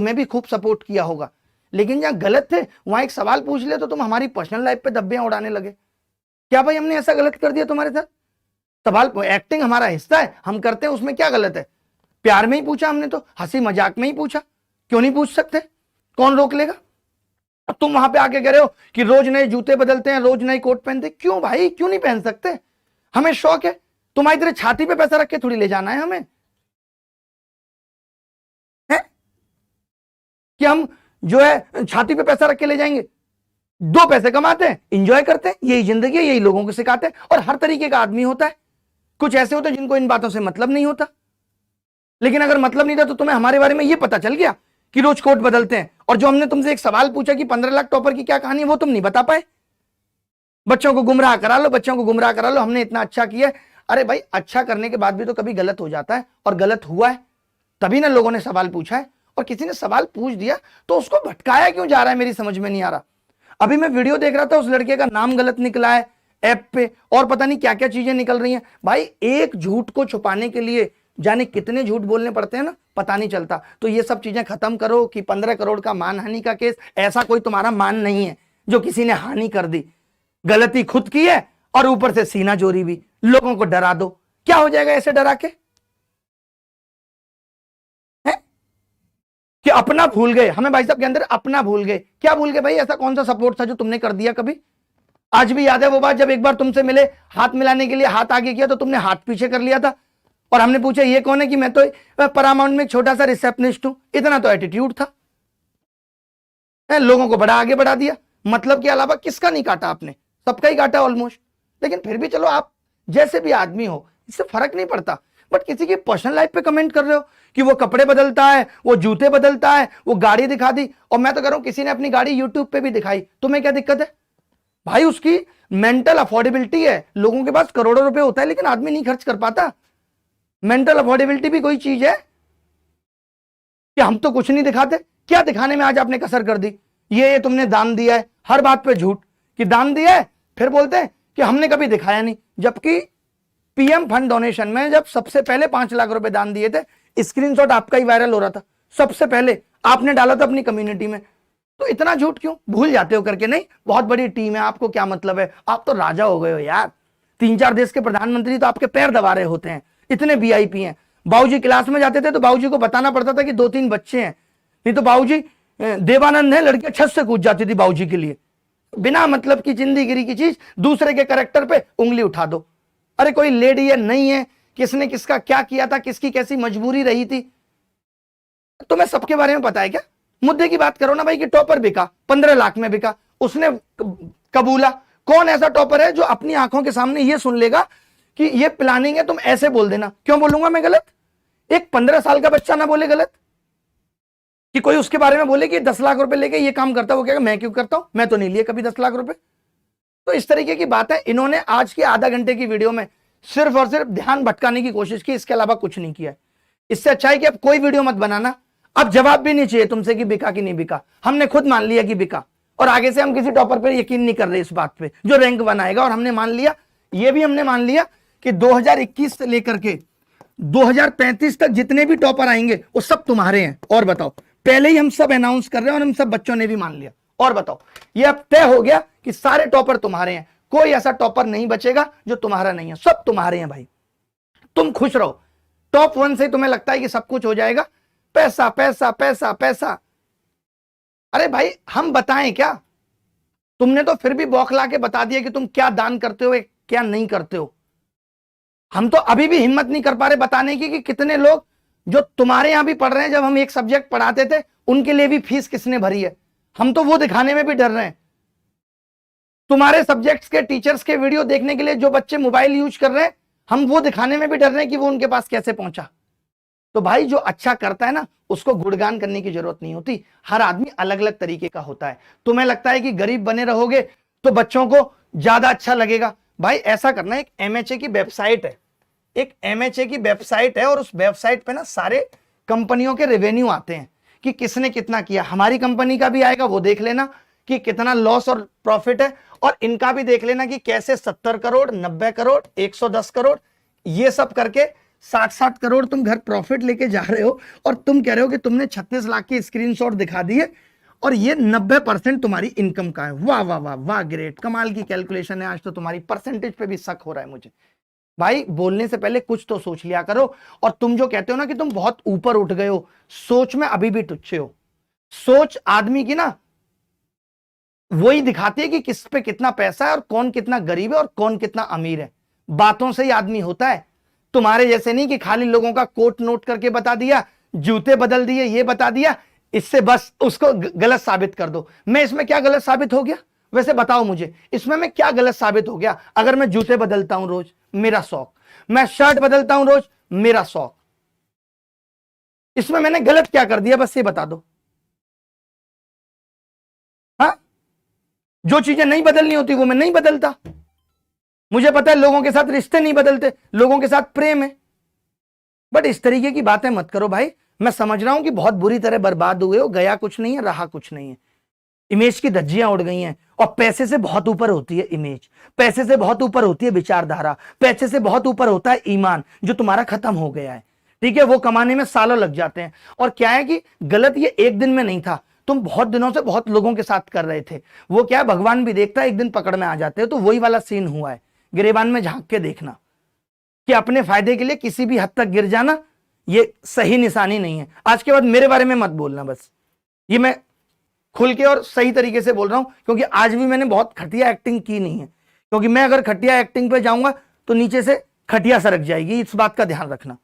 तुम्हें भी खूब सपोर्ट किया होगा, लेकिन जहां गलत थे वहां एक सवाल पूछ लिया तो तुम हमारी पर्सनल लाइफ पे धब्बियां उड़ाने लगे। क्या भाई हमने ऐसा गलत कर दिया तुम्हारे साथ? सवाल, एक्टिंग हमारा हिस्सा है, हम करते हैं, उसमें क्या गलत है? प्यार में ही पूछा हमने, तो हंसी मजाक में ही पूछा, क्यों नहीं पूछ सकते? कौन रोक लेगा? अब तुम वहां पे आके कह रहे हो कि रोज नए जूते बदलते हैं, रोज नए कोट पहनते, क्यों भाई, क्यों नहीं पहन सकते? हमें शौक है, तुम्हारी तरह छाती पे पैसा रख के थोड़ी ले जाना है हमें, है कि हम जो है छाती पे पैसा रख के ले जाएंगे? दो पैसे कमाते हैं, इंजॉय करते हैं, यही जिंदगी है, यही लोगों को सिखाते हैं। और हर तरीके का आदमी होता है, कुछ ऐसे होते हैं जिनको इन बातों से मतलब नहीं होता, लेकिन अगर मतलब नहीं था तो तुम्हें हमारे बारे में यह पता चल गया कि रोज कोट बदलते हैं। और जो हमने तुमसे एक सवाल पूछा कि 15 लाख टॉपर की क्या कहानी है, वो तुम नहीं बता पाए। बच्चों को गुमराह करा लो, बच्चों को गुमराह करा लो, हमने इतना अच्छा किया। अरे भाई, अच्छा करने के बाद भी तो कभी गलत हो जाता है, और गलत हुआ है तभी ना लोगों ने सवाल पूछा है। और किसी ने सवाल पूछ दिया तो उसको भटकाया क्यों जा रहा है, मेरी समझ में नहीं आ रहा। अभी मैं वीडियो देख रहा था, उस लड़के का नाम गलत निकला है ऐप पे, और पता नहीं क्या क्या चीजें निकल रही हैं। भाई, एक झूठ को छुपाने के लिए जाने कितने झूठ बोलने पड़ते हैं ना, पता नहीं चलता। तो ये सब चीजें खत्म करो कि 15 करोड़ का मानहानि का केस, ऐसा कोई तुम्हारा मान नहीं है जो किसी ने हानि कर दी। गलती खुद की है और ऊपर से सीना चोरी भी। लोगों को डरा दो, क्या हो जाएगा ऐसे डरा के? है कि अपना भूल गए, हमें भाई साहब के अंदर अपना भूल गए। क्या भूल गए भाई? ऐसा कौन सा सपोर्ट था जो तुमने कर दिया कभी? आज भी याद है वो बात, जब एक बार तुमसे मिले, हाथ मिलाने के लिए हाथ आगे किया तो तुमने हाथ पीछे कर लिया था, और हमने पूछा ये कौन है, कि मैं तो पैरामाउंट में एक छोटा सा रिसेप्शनिस्ट हूं। इतना तो एटीट्यूड था, लोगों को बड़ा आगे बढ़ा दिया। मतलब के अलावा किसका नहीं काटा आपने? सबका ही काटा ऑलमोस्ट। लेकिन फिर भी चलो, आप जैसे भी आदमी हो, इससे फर्क नहीं पड़ता। बट किसी की पर्सनल लाइफ पे कमेंट कर रहे हो कि वो कपड़े बदलता है, वो जूते बदलता है, वो गाड़ी दिखा दी। और मैं तो कह रहा हूं, किसी ने अपनी गाड़ी यूट्यूब पे भी दिखाई, तुम्हें क्या दिक्कत है भाई? उसकी मेंटल अफोर्डेबिलिटी है। लोगों के पास करोड़ों रुपए होता है लेकिन आदमी नहीं खर्च कर पाता। मेंटल अफोर्डेबिलिटी भी कोई चीज है कि हम तो कुछ नहीं दिखाते? क्या दिखाने में आज आपने कसर कर दी? ये तुमने दान दिया है, हर बात पे झूठ कि दान दिया है, फिर बोलते हैं कि हमने कभी दिखाया नहीं। जबकि पीएम फंड डोनेशन में जब सबसे पहले 5 लाख रुपए दान दिए थे, स्क्रीनशॉट आपका ही वायरल हो रहा था, सबसे पहले आपने डाला था अपनी कम्युनिटी में। तो इतना झूठ क्यों? भूल जाते हो करके? नहीं, बहुत बड़ी टीम है, आपको क्या मतलब है? आप तो राजा हो गए हो यार। 3-4 देश के प्रधानमंत्री तो आपके पैर दबा रहे होते हैं, इतने वीआईपी हैं। बाबूजी क्लास में जाते थे तो बाबूजी को बताना पड़ता था कि 2-3 बच्चे हैं, नहीं तो बाबूजी देवानंद है, लड़कियां छत से कूद जाती थी बाबूजी के लिए। बिना मतलब की जिंदगी की चीज, दूसरे के कैरेक्टर पे उंगली उठा दो। अरे कोई लेडी है, नहीं है, किसने किसका क्या किया था, किसकी कैसी मजबूरी रही थी, तुम्हें सबके बारे में पता है क्या? मुद्दे की बात करो ना भाई कि टॉपर बिका, 15 लाख में बिका, उसने कबूला। कौन ऐसा टॉपर है जो अपनी आंखों के सामने ये सुन लेगा कि ये प्लानिंग है, तुम ऐसे बोल देना? क्यों बोलूंगा मैं गलत? एक 15 साल का बच्चा ना बोले गलत, कि कोई उसके बारे में बोले कि 10 लाख रुपए लेके ये काम करता है, वो कहेगा मैं क्यों करता हूं, मैं तो नहीं लिए कभी 10 लाख रुपए। तो इस तरीके की बात है। इन्होंने आज की आधा घंटे की वीडियो में सिर्फ और सिर्फ ध्यान भटकाने की कोशिश की, इसके अलावा कुछ नहीं किया। इससे अच्छा है कि अब कोई वीडियो मत बनाना। अब जवाब भी नहीं चाहिए तुमसे कि बिका कि नहीं बिका, हमने खुद मान लिया कि बिका, और आगे से हम किसी टॉपर पर यकीन नहीं कर रहे इस बात पे जो रैंक बनाएगा। और हमने मान लिया, ये भी हमने मान लिया कि 2021 से लेकर के 2035 तक जितने भी टॉपर आएंगे वो सब तुम्हारे हैं। और बताओ, पहले ही हम सब अनाउंस कर रहे हैं और हम सब बच्चों ने भी मान लिया। और बताओ, ये अब तय हो गया कि सारे टॉपर तुम्हारे हैं, कोई ऐसा टॉपर नहीं बचेगा जो तुम्हारा नहीं है, सब तुम्हारे हैं भाई। तुम खुश रहो। टॉप 1 से तुम्हें लगता है कि सब कुछ हो जाएगा, पैसा पैसा पैसा पैसा। अरे भाई, हम बताएं क्या? तुमने तो फिर भी बौखला के बता दिया कि तुम क्या दान करते हो, क्या नहीं करते हो। हम तो अभी भी हिम्मत नहीं कर पा रहे बताने की कि कितने लोग जो तुम्हारे यहां भी पढ़ रहे हैं, जब हम एक सब्जेक्ट पढ़ाते थे उनके लिए भी फीस किसने भरी है, हम तो वो दिखाने में भी डर रहे हैं। तुम्हारे सब्जेक्ट्स के टीचर्स के वीडियो देखने के लिए जो बच्चे मोबाइल यूज कर रहे हैं, हम वो दिखाने में भी डर रहे हैं कि वो उनके पास कैसे पहुंचा। तो भाई, जो अच्छा करता है ना, उसको गुणगान करने की जरूरत नहीं होती। हर आदमी अलग अलग तरीके का होता है। तुम्हें लगता है कि गरीब बने रहोगे तो बच्चों को ज्यादा अच्छा लगेगा, भाई ऐसा करना। एक एमएचए की वेबसाइट है, एक एमएचए की वेबसाइट है, और उस वेबसाइट पे ना सारे कंपनियों के रेवेन्यू आते हैं कि किसने कितना किया। हमारी कंपनी का भी आएगा, वो देख लेना कि कितना लॉस और प्रॉफिट है, और इनका भी देख लेना कि कैसे 70 करोड़, 90 करोड़, 110 करोड़, ये सब करके 60-60 करोड़ तुम घर प्रॉफिट लेके जा रहे हो और तुम कह रहे हो कि तुमने 36 लाख की स्क्रीनशॉट दिखा दिए और ये 90% तुम्हारी इनकम का है। वाह वाह वाह वाह, ग्रेट, कमाल की कैलकुलेशन है। आज तो तुम्हारी परसेंटेज पे भी शक हो रहा है मुझे। भाई बोलने से पहले कुछ तो सोच लिया करो। और तुम जो कहते हो ना कि तुम बहुत ऊपर उठ गए हो, सोच में अभी भी तुच्छे हो। सोच आदमी की ना वही दिखाती है कि किस पे कितना पैसा है और कौन कितना गरीब है और कौन कितना अमीर है। बातों से ही आदमी होता है, तुम्हारे जैसे नहीं कि खाली लोगों का कोट नोट करके बता दिया, जूते बदल दिए, ये बता दिया, इससे बस उसको गलत साबित कर दो। मैं इसमें क्या गलत साबित हो गया? वैसे बताओ मुझे, इसमें मैं क्या गलत साबित हो गया? अगर मैं जूते बदलता हूं रोज, मेरा शौक, मैं शर्ट बदलता हूं रोज, मेरा शौक, इसमें मैंने गलत क्या कर दिया? बस ये बता दो। हाँ, जो चीजें नहीं बदलनी होती वो मैं नहीं बदलता। मुझे पता है लोगों के साथ रिश्ते नहीं बदलते, लोगों के साथ प्रेम है। बट इस तरीके की बातें मत करो भाई। मैं समझ रहा हूं कि बहुत बुरी तरह बर्बाद हुए हो, गया कुछ नहीं है, रहा कुछ नहीं है, इमेज की धज्जियां उड़ गई हैं। और पैसे से बहुत ऊपर होती है इमेज, पैसे से बहुत ऊपर होती है विचारधारा, पैसे से बहुत ऊपर होता है ईमान, जो तुम्हारा खत्म हो गया है। ठीक है, वो कमाने में सालों लग जाते हैं। और क्या है कि गलत ये एक दिन में नहीं था, तुम बहुत दिनों से बहुत लोगों के साथ कर रहे थे। वो क्या है, भगवान भी देखता है, एक दिन पकड़ में आ जाते हो। तो वही वाला सीन हुआ है। गिरेबान में झांक के देखना कि अपने फायदे के लिए किसी भी हद तक गिर जाना ये सही निशानी नहीं है। आज के बाद मेरे बारे में मत बोलना, बस ये मैं खुल के और सही तरीके से बोल रहा हूं, क्योंकि आज भी मैंने बहुत घटिया एक्टिंग की नहीं है। क्योंकि मैं अगर घटिया एक्टिंग पे जाऊंगा तो नीचे से खटिया सरक जाएगी, इस बात का ध्यान रखना।